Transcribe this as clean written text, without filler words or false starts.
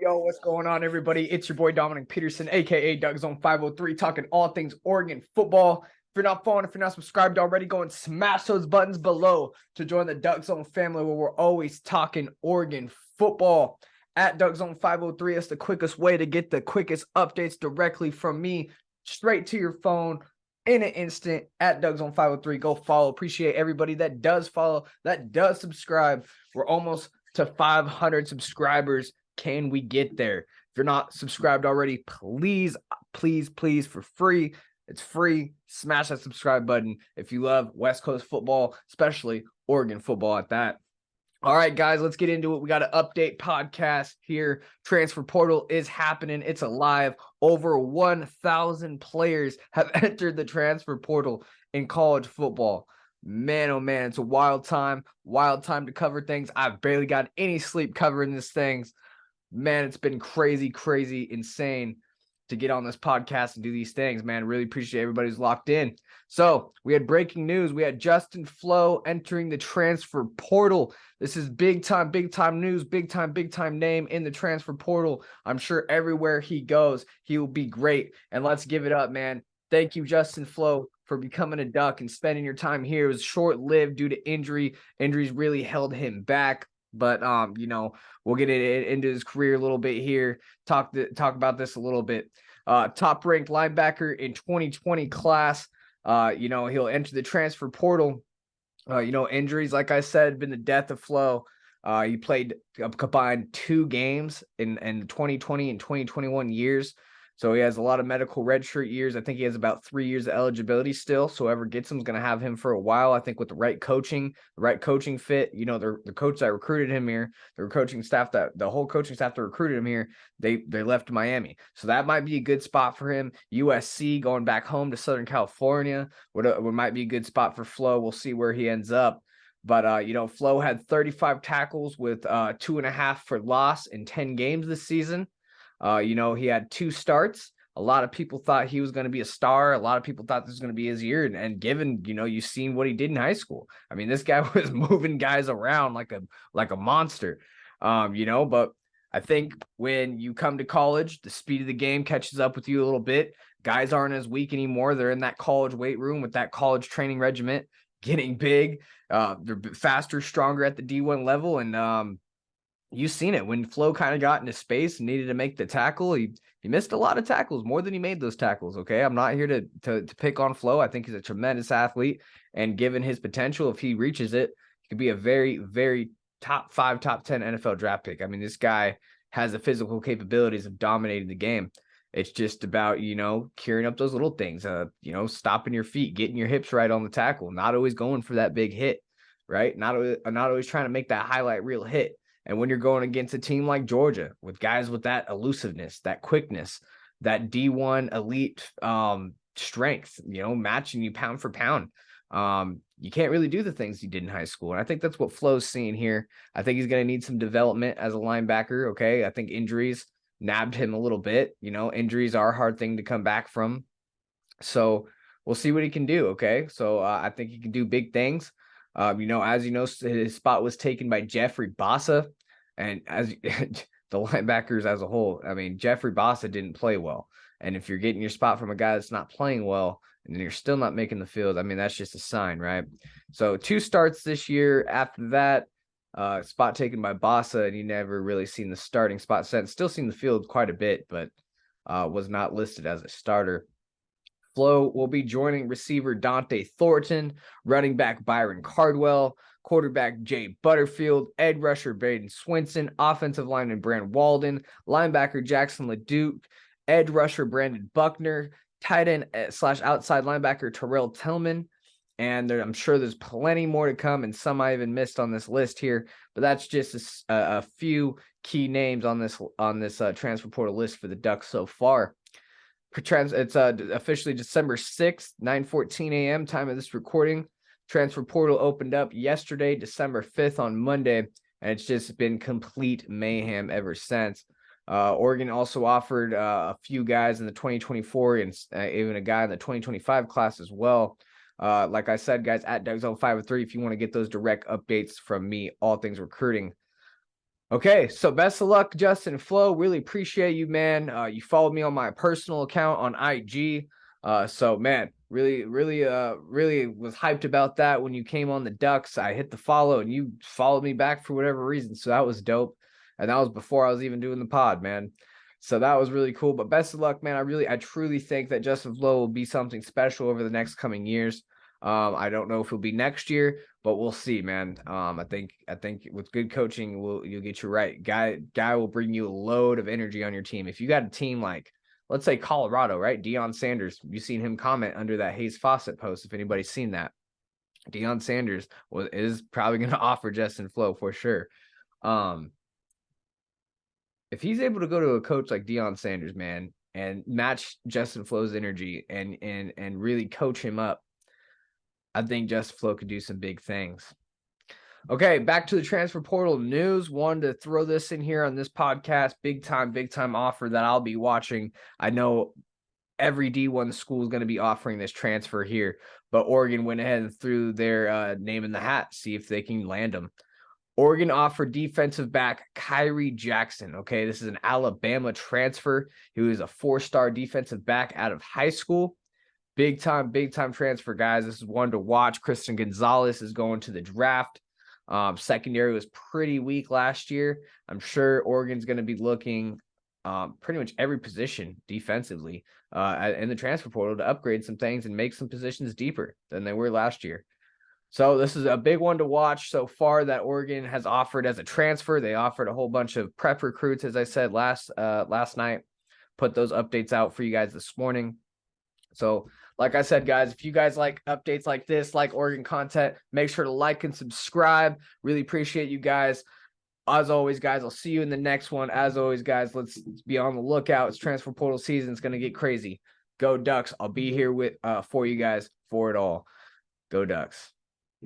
Yo, what's going on, everybody? It's your boy Dominic Peterson, aka Doug Zone 503, talking all things Oregon football. If you're not following, if you're not subscribed already, go and smash those buttons below to join the Doug Zone family where we're always talking Oregon football. At Doug Zone 503, it's the quickest way to get the quickest updates directly from me straight to your phone in an instant. At Doug Zone 503, go follow. Appreciate everybody that does follow, that does subscribe. We're almost to 500 subscribers. Can we get there? If you're not subscribed already, please, for free. It's free. Smash that subscribe button if you love West Coast football, especially Oregon football at that. All right, guys, let's get into it. We got an update podcast here. Transfer portal is happening. It's alive. Over 1,000 players have entered the transfer portal in college football. Man, oh man, it's a wild time to cover things. I've barely got any sleep covering these things. Man, it's been crazy, insane to get on this podcast and do these things, man. Really appreciate everybody who's locked in. So we had breaking news. We had Justin Flowe entering the transfer portal. This is big time news, big time name in the transfer portal. I'm sure everywhere he goes, he will be great. And let's give it up, man. Thank you, Justin Flowe, for becoming a Duck and spending your time here. It was short-lived due to injury. Injuries really held him back. But we'll get into his career a little bit here. Talk about this a little bit. Top ranked linebacker in 2020 class. He'll enter the transfer portal. Injuries, like I said, been the death of Flowe. He played a combined 2 games in 2020 and 2021 years. So he has a lot of medical redshirt years. I think he has about 3 years of eligibility still. So whoever gets him is going to have him for a while. I think with the right coaching fit, the coach that recruited him here, the whole coaching staff that recruited him here, they left Miami. So that might be a good spot for him. USC going back home to Southern California would might be a good spot for Flowe. We'll see where he ends up. But, Flowe had 35 tackles with 2.5 for loss in 10 games this season. He had 2 starts. A lot of people thought he was going to be a star. A lot of people thought this was going to be his year. And given, you've seen what he did in high school. I mean, this guy was moving guys around like a monster. But I think when you come to college, the speed of the game catches up with you a little bit. Guys aren't as weak anymore. They're in that college weight room with that college training regiment, getting big. They're faster, stronger at the D1 level. And, you've seen it when Flowe kind of got into space and needed to make the tackle. He missed a lot of tackles, more than he made those tackles. Okay, I'm not here to pick on Flowe. I think he's a tremendous athlete, and given his potential, if he reaches it, he could be a very, very top 5, top 10 NFL draft pick. I mean, this guy has the physical capabilities of dominating the game. It's just about, curing up those little things, stopping your feet, getting your hips right on the tackle, not always going for that big hit, right? Not always trying to make that highlight reel hit. And when you're going against a team like Georgia with guys with that elusiveness, that quickness, that D1 elite strength, matching you pound for pound, you can't really do the things he did in high school. And I think that's what Flowe's seeing here. I think he's going to need some development as a linebacker. Okay. I think injuries nabbed him a little bit. Injuries are a hard thing to come back from. So we'll see what he can do. Okay. So I think he can do big things. His spot was taken by Jeffrey Bassa, and as the linebackers as a whole, I mean, Jeffrey Bassa didn't play well. And if you're getting your spot from a guy that's not playing well, and you're still not making the field, I mean, that's just a sign, right? So 2 starts this year. After that, spot taken by Bassa, and you never really seen the starting spot set. Still seen the field quite a bit, but was not listed as a starter. Flowe will be joining receiver Dante Thornton, running back Byron Cardwell, quarterback Jay Butterfield, edge rusher Braden Swinson, offensive lineman Brand Walden, linebacker Jackson LeDuc, edge rusher Brandon Buckner, tight end / outside linebacker Terrell Tillman. And I'm sure there's plenty more to come, and some I even missed on this list here. But that's just a few key names on this transfer portal list for the Ducks so far. It's officially December 6th, 9:14 a.m. time of this recording. Transfer portal opened up yesterday, December 5th on Monday, and it's just been complete mayhem ever since. Oregon also offered a few guys in the 2024 and even a guy in the 2025 class as well. Like I said, guys, at Doug Zone 503, if you want to get those direct updates from me, all things recruiting. Okay, so best of luck, Justin Flowe. Really appreciate you, man. You followed me on my personal account on IG. So man, really was hyped about that when you came on the Ducks. I hit the follow and you followed me back for whatever reason. So that was dope. And that was before I was even doing the pod, man. So that was really cool. But best of luck, man. I truly think that Justin Flowe will be something special over the next coming years. I don't know if it'll be next year, but we'll see, man. I think with good coaching, you'll get you right. Guy will bring you a load of energy on your team. If you got a team like, let's say Colorado, right? Deion Sanders, you've seen him comment under that Hayes Fawcett post. If anybody's seen that, Deion Sanders is probably going to offer Justin Flowe for sure. If he's able to go to a coach like Deion Sanders, man, and match Justin Flowe's energy and really coach him up, I think Justin Flowe could do some big things. Okay, back to the transfer portal news. Wanted to throw this in here on this podcast. Big time offer that I'll be watching. I know every D1 school is going to be offering this transfer here, but Oregon went ahead and threw their name in the hat, see if they can land them. Oregon offered defensive back Kyrie Jackson. Okay, this is an Alabama transfer. He was a 4-star defensive back out of high school. Big time transfer, guys. This is one to watch. Christian Gonzalez is going to the draft. Secondary was pretty weak last year. I'm sure Oregon's going to be looking pretty much every position defensively in the transfer portal to upgrade some things and make some positions deeper than they were last year. So this is a big one to watch so far that Oregon has offered as a transfer. They offered a whole bunch of prep recruits, as I said last night. Put those updates out for you guys this morning. So like I said, guys, if you guys like updates like this, like Oregon content, make sure to like and subscribe. Really appreciate you guys. As always, guys, I'll see you in the next one. As always, guys, let's be on the lookout. It's transfer portal season. It's going to get crazy. Go Ducks. I'll be here for you guys for it all. Go Ducks.